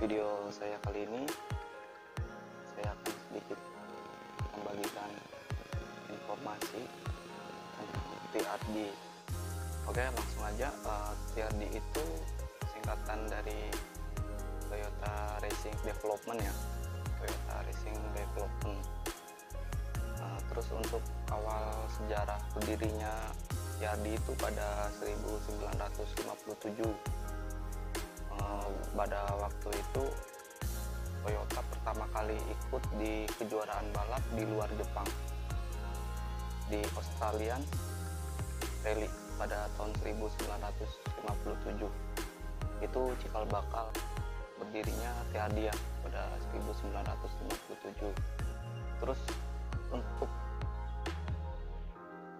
video saya kali ini saya akan sedikit membagikan informasi tentang TRD. Oke, langsung aja. TRD itu singkatan dari Toyota Racing Development ya, Toyota Racing Development. Terus untuk awal sejarah berdirinya TRD itu pada 1957. Pada waktu itu Toyota pertama kali ikut di kejuaraan balap di luar Jepang di Australian Rally pada tahun 1957. Itu cikal bakal berdirinya TRD ya, pada 1957. Terus untuk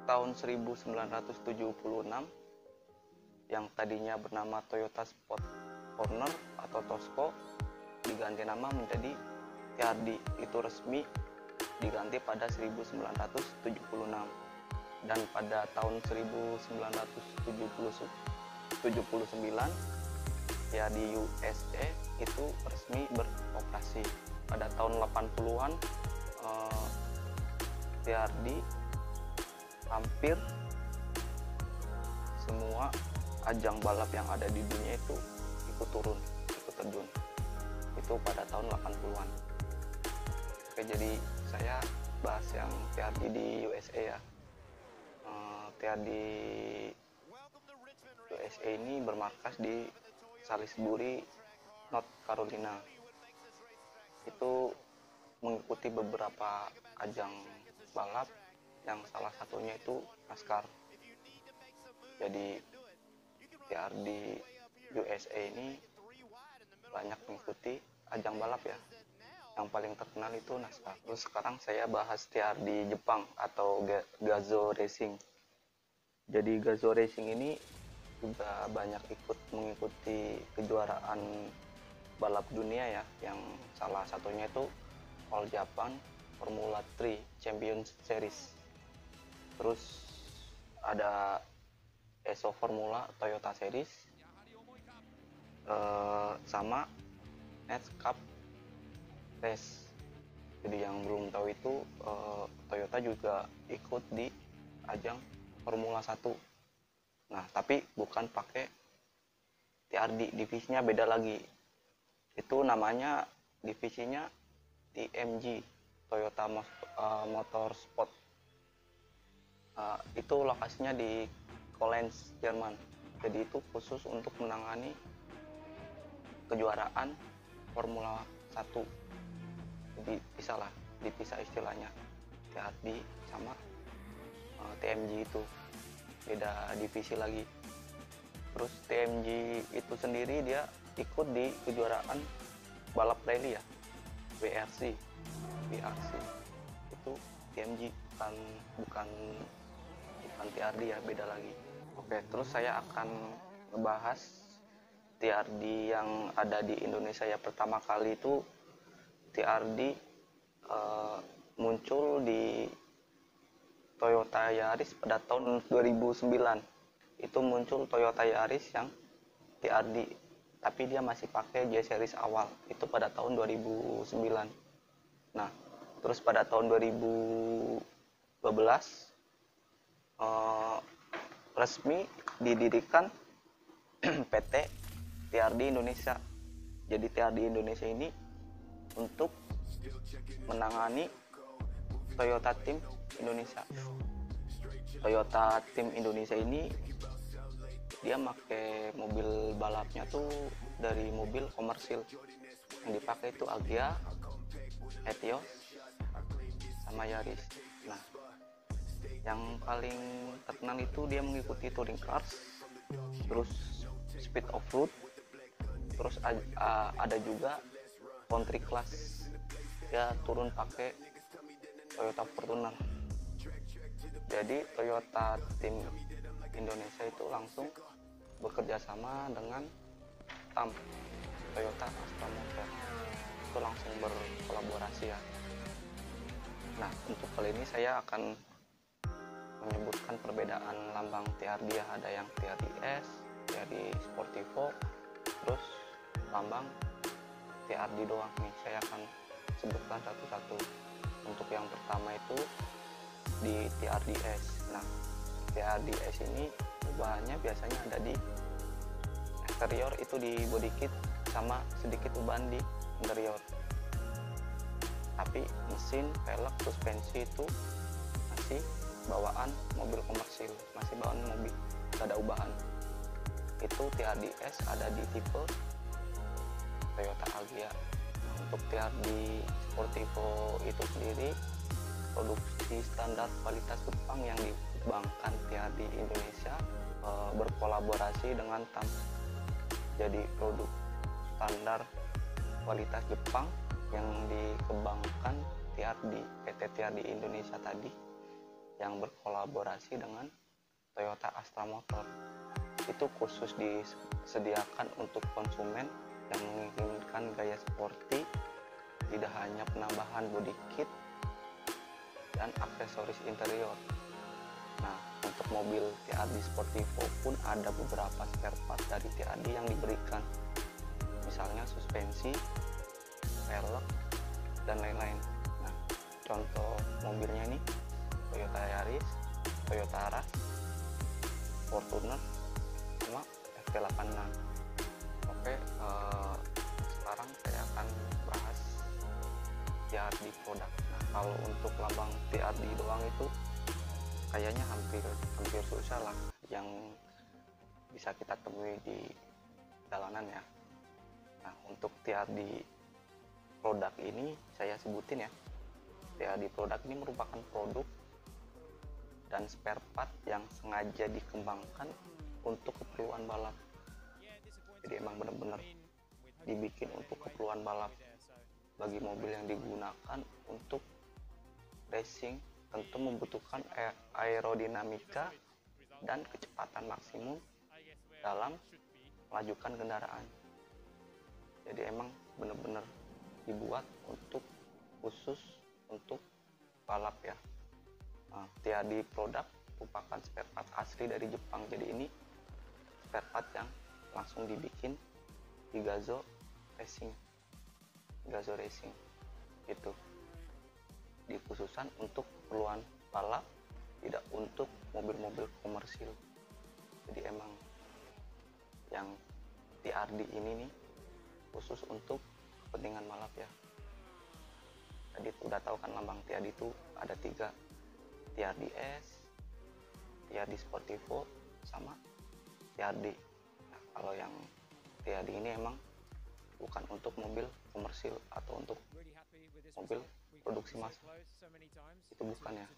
tahun 1976 yang tadinya bernama Toyota Sport Corner atau Tosco diganti nama menjadi TRD. Itu resmi diganti pada 1976, dan pada tahun 1979 TRD USA itu resmi beroperasi. Pada tahun 80-an TRD hampir semua ajang balap yang ada di dunia itu ikut terjun. Itu pada tahun 80-an. Oke, jadi saya bahas yang TRD di USA ya. TRD USA ini bermarkas di Salisbury, North Carolina. Itu mengikuti beberapa ajang balap yang salah satunya itu NASCAR. Jadi TRD USA ini banyak mengikuti ajang balap ya. Yang paling terkenal itu NASCAR. Terus sekarang saya bahas TRD Jepang atau Gazoo Racing. Jadi Gazoo Racing ini juga banyak mengikuti kejuaraan balap dunia ya, yang salah satunya itu All Japan Formula 3 Champion Series. Terus ada ESO Formula Toyota Series, sama NESCAP Race. Jadi yang belum tahu itu Toyota juga ikut di ajang Formula 1. Nah, tapi bukan pakai TRD, divisinya beda lagi. Itu namanya divisinya TMG, Toyota Motorsport. Itu lokasinya di Koblenz, Jerman. Jadi itu khusus untuk menangani kejuaraan Formula 1. Jadi dipisah istilahnya. TRD sama TMG itu beda divisi lagi. Terus TMG itu sendiri dia ikut di kejuaraan balap rally ya, WRC. Itu TMG, bukan TRD ya, beda lagi. Oke, terus saya akan ngebahas TRD yang ada di Indonesia ya. Pertama kali itu TRD muncul di Toyota Yaris pada tahun 2009. Itu muncul Toyota Yaris yang TRD, tapi dia masih pakai J series awal. Itu pada tahun 2009. Nah, terus pada tahun 2012 resmi didirikan PT TRD Indonesia. Jadi TRD Indonesia ini untuk menangani Toyota Team Indonesia. Toyota Team Indonesia ini dia pakai mobil balapnya tuh dari mobil komersil. Yang dipakai itu Agya, Etios, sama Yaris. Nah, yang paling terkenal itu dia mengikuti touring cars, terus speed off road, terus ada juga country class. Dia turun pakai Toyota Fortuner. Jadi Toyota Team Indonesia itu langsung bekerja sama dengan TAM, Toyota Astra Motor. Itu langsung berkolaborasi ya. Nah, untuk kali ini saya akan menyebutkan perbedaan lambang TRD ya. Ada yang TRD S, TRD Sportivo, terus lambang TRD doang nih, saya akan sebutkan satu-satu. Untuk yang pertama itu di TRDS. Nah, TRDS ini ubahannya biasanya ada di eksterior, itu di body kit, sama sedikit ubahan di interior. Tapi mesin, velg, suspensi itu masih bawaan mobil komersil, masih bawaan mobil, gak ada ubahan. Itu TRDS ada di tipe Toyota Agya. Untuk TRD Sportivo itu sendiri produksi standar kualitas Jepang yang dikembangkan TRD Indonesia, berkolaborasi dengan TAM. Jadi produk standar kualitas Jepang yang dikembangkan PT TRD Indonesia tadi, yang berkolaborasi dengan Toyota Astra Motor. Itu khusus disediakan untuk konsumen yang menginginkan gaya sporty, tidak hanya penambahan body kit dan aksesoris interior. Nah, untuk mobil TRD Sportivo pun ada beberapa spare part dari TRD yang diberikan, misalnya suspensi, velg, dan lain-lain. Nah, contoh mobilnya nih Toyota Yaris, Toyota Rush, Fortuner, sama FT86. Oke, sekarang saya akan bahas TRD produk. Nah, kalau untuk lambang TRD doang itu kayaknya hampir susah lah yang bisa kita temui di jalanan ya. Nah, untuk TRD produk ini saya sebutin ya. TRD produk ini merupakan produk dan spare part yang sengaja dikembangkan untuk keperluan balap. Jadi emang benar-benar dibikin untuk keperluan balap. Bagi mobil yang digunakan untuk racing tentu membutuhkan aerodinamika dan kecepatan maksimum dalam melajukan kendaraan. Jadi emang benar-benar dibuat untuk khusus untuk balap ya. Nah, TRD produk merupakan spare part asli dari Jepang. Jadi ini spare part yang langsung dibikin di Gazoo Racing itu, dikhususkan untuk keperluan balap, tidak untuk mobil-mobil komersil. Jadi emang yang TRD ini nih khusus untuk kepentingan balap ya. Tadi udah tahu kan lambang TRD itu ada 3, TRDS, TRD Sportivo, sama TRD. Nah, kalau yang TRD ini emang bukan untuk mobil komersil atau untuk mobil produksi massal, itu bukan ya.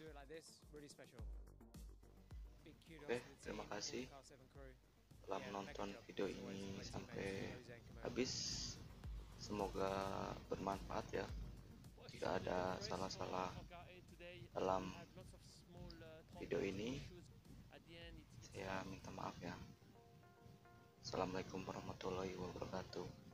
Oke, terima kasih telah menonton video ini sampai habis. Semoga bermanfaat ya. Jika ada salah-salah dalam video ini, saya minta maaf ya. Assalamualaikum warahmatullahi wabarakatuh.